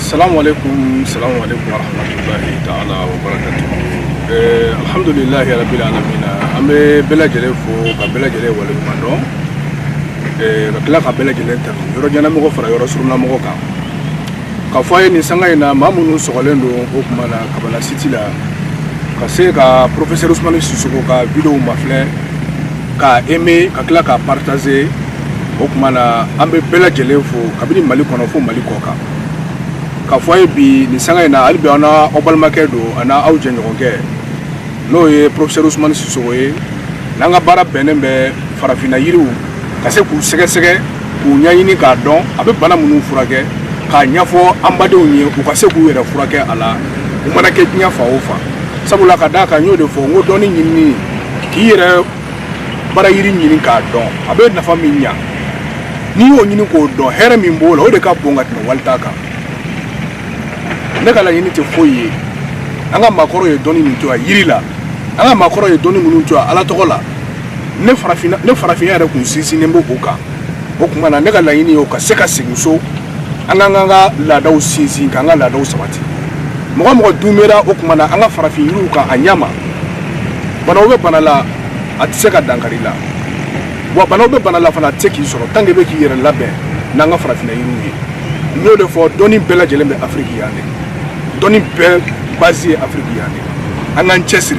Assalamu alaikum wa rahmatullahi ta'ala wa barakatuh. Alhamdulillahi rabbil alamin. Ame bela jele fo ka bela jele wale mando. Ka kila ka bela jele tan. Yoro jana mo ko fara yoro suruna mo ko ka. Ka foye ni sanga ina mamunu sogolendo o kuma na kabala city la. Ka se ka professeur Ousmane Sissoko ka video mafle ka aimer ka kila ka partager o kuma na ambe bela jele fo kabini Mali kono fo Mali koka. Ka foye bi ni sanga ina albi ana obalmake do ana awje nyogonke no ye professeur Ousmane Sissoko ye nanga bara benembe farafina yiriw ka se ku sege ku nyanyini ka don abe bana munu furake ka nyafo ambadew ni ku ka se ku yere furake ala u mana ke nyafa ofa sabula ka da ka nyode fo ngo doni nyini ki yere bara yiri nyini ka don abe nafa minya ni o nyini ko don here mi mbola o de ka bonga tno waltaka ne kala yini te foye anga makoro ye doni minto yiri la anga makoro ye doni minto ala tokola ne farafina yare kun sisi nembo boka bokuma na ne kala yini o ka seka seguso anga la daw sisi kanga la daw sabati mo dumera okuma na anga farafina yiru ka anyama bana obe bana la atiseka dankari la wa bana obe bana la fana teki soro tange be ki yere labe nanga farafina yiru ye no de fo doni bela jelembe afriki yane doni be basé afriki yane anga nchesri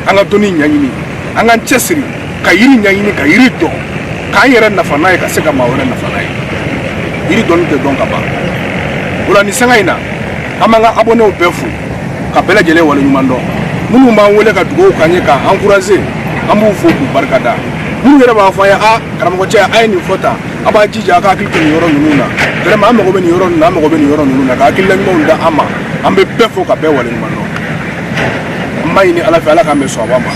anga doni nyanyini anga nchesri ka yiri nyanyini ka yiri do ka yere nafana ka seka mawore nafana yiri doni te don ka ba wala ni sanga ina amanga abone o befu ka bela jele wala nyumando munu ma wole ka dugo kanye ka encourager ambu fo ku barkada munu yere ba fa ya a karamo cha ay ni fota aba jija ka kilke ni yoro nuna dere ma ma go be ni yoro na ma go be ni yoro nuna ka kille mo nda ama ambe befo ka be wala nyumando mai ni ala fa ala ka me so abama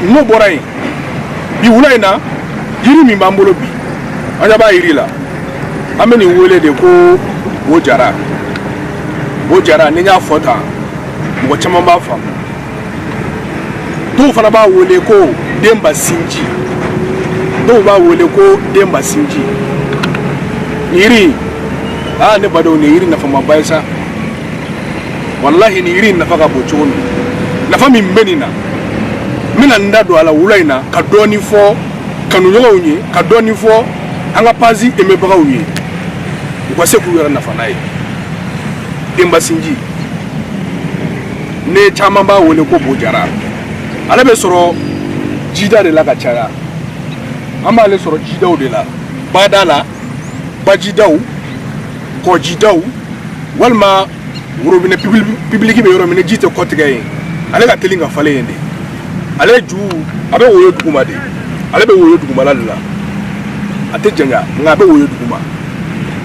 no boray bi wulaina yiri mi mbambolo bi anya ba yiri la ameni wole de ko Bojara ni nya fota mo chama ba fam do fana ba wole ko Demba Sinji do ba wole ko Demba Sinji yiri ne bado ni yiri na fama baisa wallahi ni yiri na faka bochono na fami menina mina ndado ala wulaina ka doni fo kanu yoga unye ka doni fo anga pazi emebaga unye ko se ku yara na fanaye Demba Sinji ne chama ba wole ko Bojara ala be soro jida de la ka chaya ama le soro jida o de la badala bajidaw ko jidaw walma worobine public be yoromine jite ko tigaye ale ka telinga fale yende ale ju abe woyo duguma de ale be woyo duguma la ate jenga ngabe woyo duguma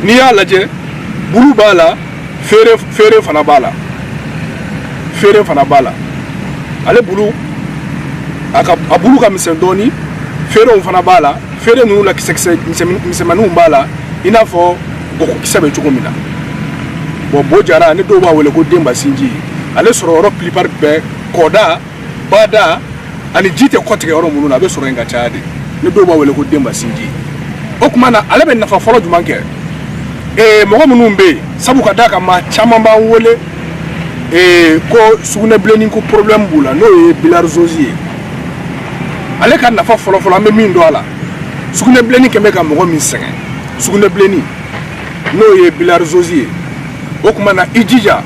ni ya laje bulu bala fere fana bala ale bulu aka abulu ka misendoni fere fana bala fere nu la kisekse misemanu bala ina fo boko kisabe chukomina Bojara ne do ba wele ko Demba Sinji ale soro ro plupart be koda bada ani jite kotige oro munu na be soro nga chaade ne do ba wele ko Demba Sinji okumana ale be nafa folo jumanke mogo munumbe sabu ka daka ma chama ba wole ko sugune bleni ko problem bula no e bilar zozie ale kan nafa folo ambe min do ala sugune bleni keme ka mogo min senge sugune bleni no e bilar zozie okumana ijija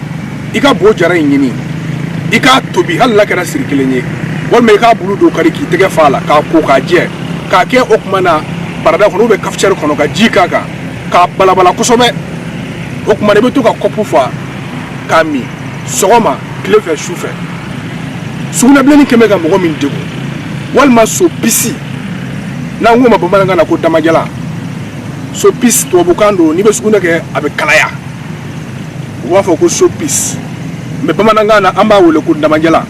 ika Bojara nyini ika tobi halla kara sirkilenye wal me ka bulu do kari ki tege fala ka ko ka je ka ke okumana barada ko be kafcher kono ka jika ka balabala kusobe okuma ne beto ka kopu fa kami sogoma klefe choufe suguna bleni keme ga mogo min dego walma so pisi na ngoma bomanga na ko damajala so pis to bukando ni be suguna ke abe kalaya wafo ko so pis me bomanga na amba wole ko damajala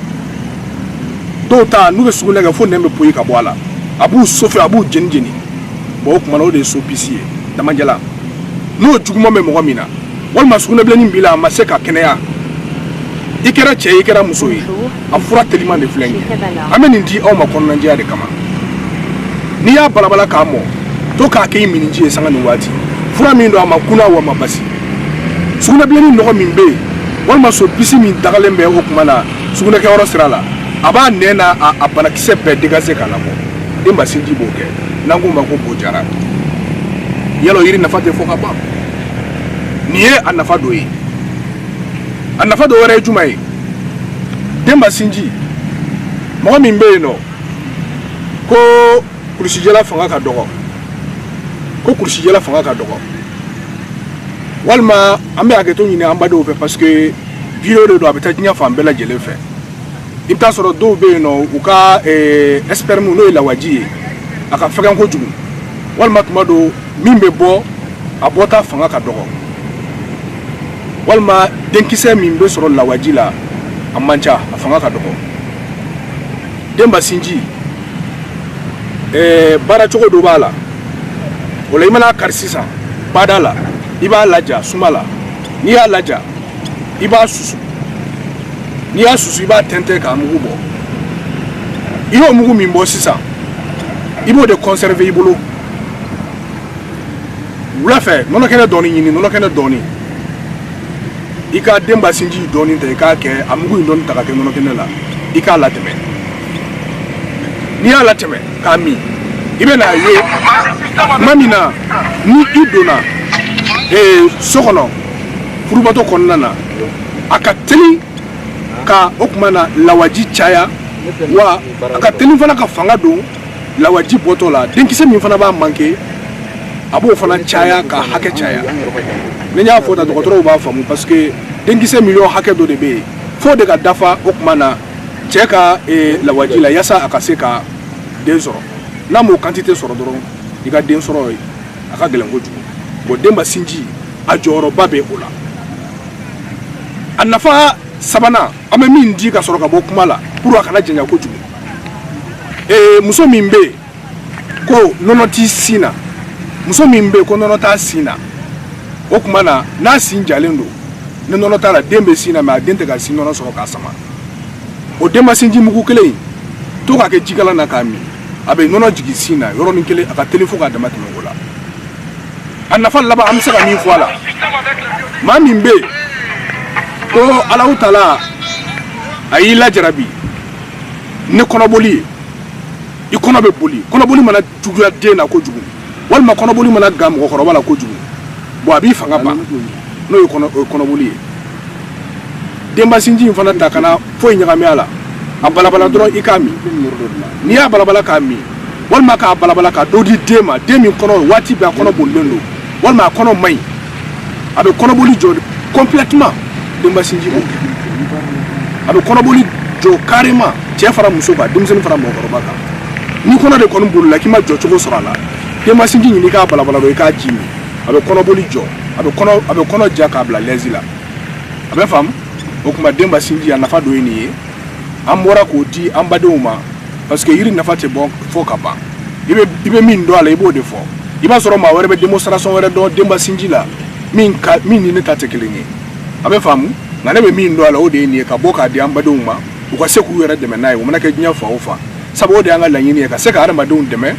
do ta nu be suguna ga fo nembe poyi ka boala abu sofi abu jenjeni bo okuma no de so pisi damajala no juguma me mogo mina walma suguna bleni mbila maseka kenea ikera che ikera musoyi afura telima de flengi ameni ndi o makonna ndia de kama ni ya balabala kamo to ka ke minji esanga ni wati fura mi ndo amakuna wa mabasi suguna bilenni nɔgɔ min bɛ yen walima so bisi min dagalen bɛ o kuma na sugunɛ kɛyɔrɔ sira la a b'a nɛn na a banakisɛ bɛɛ dégagé ka labɔ Demba Sinji b'o kɛ n'an ko ma ko Bo Jara yalɔ yiri nafa tɛ fɔ ka ban nin ye a nafa dɔ ye a nafa dɔ wɛrɛ ye jumɛn ye Demba Sinji mɔgɔ min bɛ yen nɔ ko kulusijala fanga ka dɔgɔ walima an bɛ hakɛto ɲini an badenw fɛ parce que vidéo de don a bɛ taa diɲɛ fan bɛɛ lajɛlen fɛ i bɛ taa sɔrɔ dɔw bɛ yen nɔ u ka esperme n'o ye lawaji ye a ka fɛgɛn kojugu walima tuma dɔ min bɛ bɔ a bɔta fanga ka dɔgɔ walima denkisɛ min bɛ sɔrɔ lawaji la a man ca a fanga ka dɔgɔ Demba Sinji baara cogo dɔ b'a la o la i mana kari sisan bada la i b'a laja suma la n'i y'a laja i b'a susu n'i y'a susu i b'a tɛntɛn k'a mugu bɔ i y'o mugu min bɔ sisan i b'o de conserver i bolo wula fɛ nɔnɔkɛnɛ dɔɔni ɲini nɔnɔkɛnɛ dɔɔni i ka Demba Sinji dɔɔni ta i k'a kɛ a mugu in dɔɔni ta ka kɛ nɔnɔkɛnɛ la i k'a latɛmɛ n'i y'a latɛmɛ k'a min i bɛ n'a ye tuma min na ni i donna so kɔnɔ furubato kɔnɔna na a ka teli ka o kuma na lawaji caya wa a ka teli fana ka fanga don lawaji bɔtɔ la denkisɛ min fana b'a manqué a b'o fana caya ka hakɛ caya ni y'a fɔ ta dɔgɔtɔrɔw b'a faamu parce que denkisɛ miliyɔn hakɛ dɔ de bɛ yen fo de ka dafa o kuma na cɛ ka lawaji la yasa a ka se ka den sɔrɔ n'a m'o quantité sɔrɔ dɔrɔn i ka den sɔrɔ a ka gɛlɛn kojugu bon Demba Sinji a jɔyɔrɔba bɛ o la a nafa sabanan an bɛ min di ka sɔrɔ ka bɔ kuma la pour a kana janya kojugu muso min bɛ yen ko nɔnɔ t'i sin na muso min bɛ yen ko nɔnɔ t'a sin na o kuma na n'a sin jalen don ni nɔnɔ t'a la den bɛ sin na mais a den tɛ ka sin nɔnɔ sɔrɔ k'a sama o Demba Sinji mugu kelen in to k'a kɛ jikalan na k'a min a bɛ nɔnɔ jigin sin na yɔrɔnin kelen a ka teli fo k'a dama tɛmɛ o la a nafa laban an bɛ se ka min fɔ a la maa min bɛ yen ko Alahu Taala a y'i lajarabi ni kɔnɔboli ye i kɔnɔ bɛ boli kɔnɔboli mana juguya den na kojugu walima kɔnɔboli mana gan mɔgɔkɔrɔba la kojugu bon a b'i fanga ban n'o ye kɔnɔboli ye Demba Sinji in fana ta kana foyi ɲagami a la a balabala dɔrɔn i k'a min n'i y'a balabala k'a min walima k'a balabala ka dɔ di den ma den min kɔnɔ waati bɛɛ a kɔnɔ bolilen don walima a kɔnɔ man ɲi a bɛ kɔnɔboli jɔ complètement Demba Sinji b'o kɛ a bɛ kɔnɔboli jɔ carrément cɛ fara muso kan denmisɛnnin fara mɔgɔkɔrɔba kan ni kɔnɔ de kɔni bolila k'i ma jɔ cogo sɔrɔ a la Demba Sinji ɲini k'a balabala dɔrɔn i k'a ji min a bɛ kɔnɔboli jɔ a bɛ kɔnɔ ja k'a bila lɛzi la a bɛ faamu o kuma Demba Sinji a nafa dɔ ye nin ye an bɔra k'o di an badenw ma parce que yiri nafa tɛ bɔ fɔ ka ban i bɛ min dɔn a la i b'o de fɔ i b'a sɔrɔ maa wɛrɛ bɛ démonstration wɛrɛ dɔn Demba Sinji la min ni ne ta tɛ kelen ye a bɛ faamu nka ne bɛ min dɔn a la o de ye nin ye ka bɔ k'a di an badenw ma u ka se k'u yɛrɛ dɛmɛ n'a ye o mana kɛ diɲɛ fan o fan sabu o de y'an ka laɲini ye ka se ka adamadenw dɛmɛ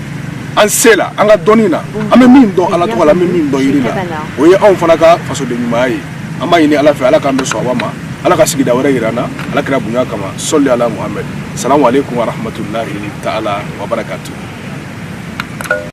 an se la an ka dɔnni na an bɛ min dɔn Ala tɔgɔ la an bɛ min dɔn yiri la o ye anw fana ka fasoden ɲumanya ye an b'a ɲini Ala fɛ Ala k'an bɛ sɔn a ma Ala ka sigida wɛrɛ yira an na Ala kira bonya kama sɔli ala Muhamɛd salamu aleykum wa rahmatulahi taala wa barakatuh.